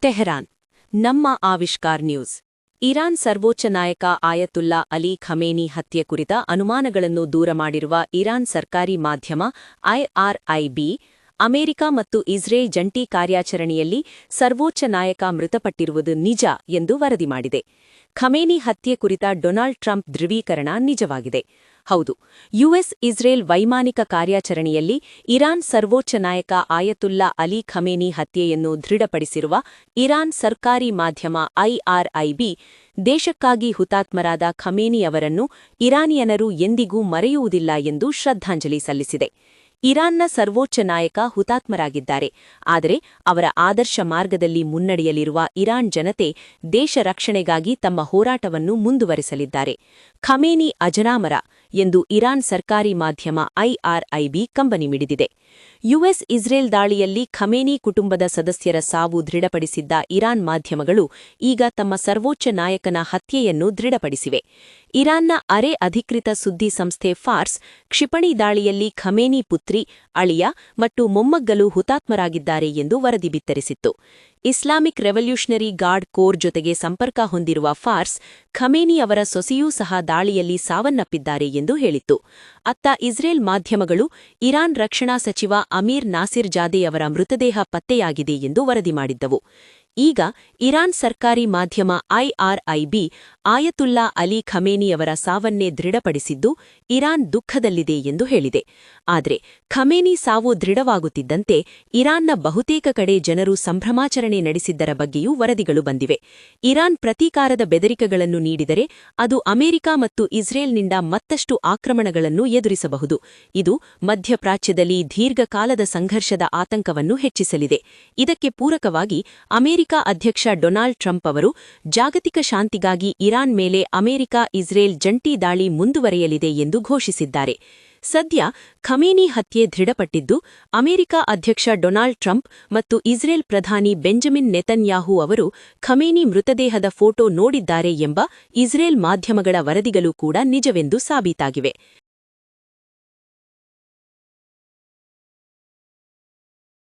Tehran ನಮ್ಮ ಆವಿಷ್ಕಾರ್ news. Iran ಸರ್ವೋಚ್ಚ ನಾಯಕ ಆಯತುಲ್ಲಾ ಅಲಿ ಖಮೇನಿ ಹತ್ಯೆ ಕುರಿತ ಅನುಮಾನಗಳನ್ನು ದೂರ ಮಾಡಿರುವ ಇರಾನ್ ಸರ್ಕಾರಿ ಮಾಧ್ಯಮ ಐಆರ್ಐಬಿ, ಅಮೆರಿಕ ಮತ್ತು ಇಸ್ರೇಲ್ ಜಂಟಿ ಕಾರ್ಯಾಚರಣೆಯಲ್ಲಿ ಸರ್ವೋಚ್ಚ ನಾಯಕ ಮೃತಪಟ್ಟಿರುವುದು ನಿಜ ಎಂದು ವರದಿ ಮಾಡಿದೆ. ಖಮೇನಿ ಹತ್ಯೆ ಕುರಿತ ಡೊನಾಲ್ಡ್ ಟ್ರಂಪ್ ಧೃವೀಕರಣ ನಿಜವಾಗಿದೆ. ಹೌದು, ಯುಎಸ್ ಇಸ್ರೇಲ್ ವೈಮಾನಿಕ ಕಾರ್ಯಾಚರಣೆಯಲ್ಲಿ ಇರಾನ್ ಸರ್ವೋಚ್ಚ ನಾಯಕ ಆಯತುಲ್ಲಾ ಅಲಿ ಖಮೇನಿ ಹತ್ಯೆಯನ್ನು ದೃಢಪಡಿಸಿರುವ ಇರಾನ್ ಸರ್ಕಾರಿ ಮಾಧ್ಯಮ ಐಆರ್ಐಬಿ, ದೇಶಕ್ಕಾಗಿ ಹುತಾತ್ಮರಾದ ಖಮೇನಿ ಅವರನ್ನು ಇರಾನಿಯನರು ಎಂದಿಗೂ ಮರೆಯುವುದಿಲ್ಲ ಎಂದು ಶ್ರದ್ಧಾಂಜಲಿ ಸಲ್ಲಿಸಿದೆ. ಇರಾನ್ನ ಸರ್ವೋಚ್ಚ ನಾಯಕ ಹುತಾತ್ಮರಾಗಿದ್ದಾರೆ, ಆದರೆ ಅವರ ಆದರ್ಶ ಮಾರ್ಗದಲ್ಲಿ ಮುನ್ನಡೆಯಲಿರುವ ಇರಾನ್ ಜನತೆ ದೇಶ ರಕ್ಷಣೆಗಾಗಿ ತಮ್ಮ ಹೋರಾಟವನ್ನು ಮುಂದುವರೆಸಲಿದ್ದಾರೆ. ಖಮೇನಿ ಅಜರಾಮರ ಎಂದು ಇರಾನ್ ಸರ್ಕಾರಿ ಮಾಧ್ಯಮ ಐಆರ್ಐಬಿ ಕಂಬನಿ ಮಿಡಿದಿದೆ. ಯುಎಸ್ ಇಸ್ರೇಲ್ ದಾಳಿಯಲ್ಲಿ ಖಮೇನಿ ಕುಟುಂಬದ ಸದಸ್ಯರ ಸಾವು ದೃಢಪಡಿಸಿದ್ದ ಇರಾನ್ ಮಾಧ್ಯಮಗಳು ಈಗ ತಮ್ಮ ಸರ್ವೋಚ್ಚ ನಾಯಕನ ಹತ್ಯೆಯನ್ನು ದೃಢಪಡಿಸಿವೆ. ಇರಾನ್ನ ಅರೆ ಅಧಿಕೃತ ಸುದ್ದಿ ಸಂಸ್ಥೆ ಫಾರ್ಸ್, ಕ್ಷಿಪಣಿ ದಾಳಿಯಲ್ಲಿ ಖಮೇನಿ ಪುತ್ರಿ, ಅಳಿಯ ಮತ್ತು ಮೊಮ್ಮಕ್ಕಳು ಹುತಾತ್ಮರಾಗಿದ್ದಾರೆ ಎಂದು ವರದಿ ಬಿತ್ತರಿಸಿತ್ತು. ಇಸ್ಲಾಮಿಕ್ ರೆವಲ್ಯೂಷನರಿ ಗಾರ್ಡ್ ಕೋರ್ ಜೊತೆಗೆ ಸಂಪರ್ಕ ಹೊಂದಿರುವ ಫಾರ್ಸ್, ಖಮೇನಿ ಅವರ ಸೊಸೆಯೂ ಸಹ ದಾಳಿಯಲ್ಲಿ ಸಾವನ್ನಪ್ಪಿದ್ದಾರೆ ಎಂದು ಹೇಳಿತ್ತು. ಅತ್ತ ಇಸ್ರೇಲ್ ಮಾಧ್ಯಮಗಳು ಇರಾನ್ ರಕ್ಷಣಾ ಸಚಿವ ಅಮೀರ್ ನಾಸಿರ್ ಜಾದೆಯವರ ಮೃತದೇಹ ಪತ್ತೆಯಾಗಿದೆ ಎಂದು ವರದಿ ಮಾಡಿದ್ದವು. ಈಗ ಇರಾನ್ ಸರ್ಕಾರಿ ಮಾಧ್ಯಮ ಐಆರ್ಐಬಿ ಆಯತುಲ್ಲಾ ಅಲಿ ಖಮೇನಿಯವರ ಸಾವನ್ನೇ ದೃಢಪಡಿಸಿದ್ದು ಇರಾನ್ ದುಃಖದಲ್ಲಿದೆ ಎಂದು ಹೇಳಿದೆ. ಆದರೆ ಖಮೇನಿ ಸಾವು ದೃಢವಾಗುತ್ತಿದ್ದಂತೆ ಇರಾನ್ನ ಬಹುತೇಕ ಕಡೆ ಜನರು ಸಂಭ್ರಮಾಚರಣೆ ನಡೆಸಿದ್ದರ ಬಗ್ಗೆಯೂ ವರದಿಗಳು ಬಂದಿವೆ. ಇರಾನ್ ಪ್ರತೀಕಾರದ ಬೆದರಿಕೆಗಳನ್ನು ನೀಡಿದರೆ ಅದು ಅಮೆರಿಕ ಮತ್ತು ಇಸ್ರೇಲ್ನಿಂದ ಮತ್ತಷ್ಟು ಆಕ್ರಮಣಗಳನ್ನು ಎದುರಿಸಬಹುದು. ಇದು ಮಧ್ಯಪ್ರಾಚ್ಯದಲ್ಲಿ ದೀರ್ಘಕಾಲದ ಸಂಘರ್ಷದ ಆತಂಕವನ್ನು ಹೆಚ್ಚಿಸಲಿದೆ. ಇದಕ್ಕೆ ಪೂರಕವಾಗಿ ಅಮೆರಿಕ ಅಧ್ಯಕ್ಷ ಡೊನಾಲ್ಡ್ ಟ್ರಂಪ್ ಅವರು ಜಾಗತಿಕ ಶಾಂತಿಗಾಗಿ ಇರಾನ್ ಮೇಲೆ ಅಮೆರಿಕ-ಇಸ್ರೇಲ್ ಜಂಟಿ ದಾಳಿ ಮುಂದುವರೆಯಲಿದೆ ಎಂದು ಘೋಷಿಸಿದ್ದಾರೆ. ಸದ್ಯ ಖಮೇನಿ ಹತ್ಯೆ ದೃಢಪಟ್ಟಿದ್ದು ಅಮೆರಿಕ ಅಧ್ಯಕ್ಷ ಡೊನಾಲ್ಡ್ ಟ್ರಂಪ್ ಮತ್ತು ಇಸ್ರೇಲ್ ಪ್ರಧಾನಿ ಬೆಂಜಮಿನ್ ನೆತನ್ಯಾಹು ಅವರು ಖಮೇನಿ ಮೃತದೇಹದ ಫೋಟೋ ನೋಡಿದ್ದಾರೆ ಎಂಬ ಇಸ್ರೇಲ್ ಮಾಧ್ಯಮಗಳ ವರದಿಗಳು ಕೂಡ ನಿಜವೆಂದು ಸಾಬೀತಾಗಿವೆ.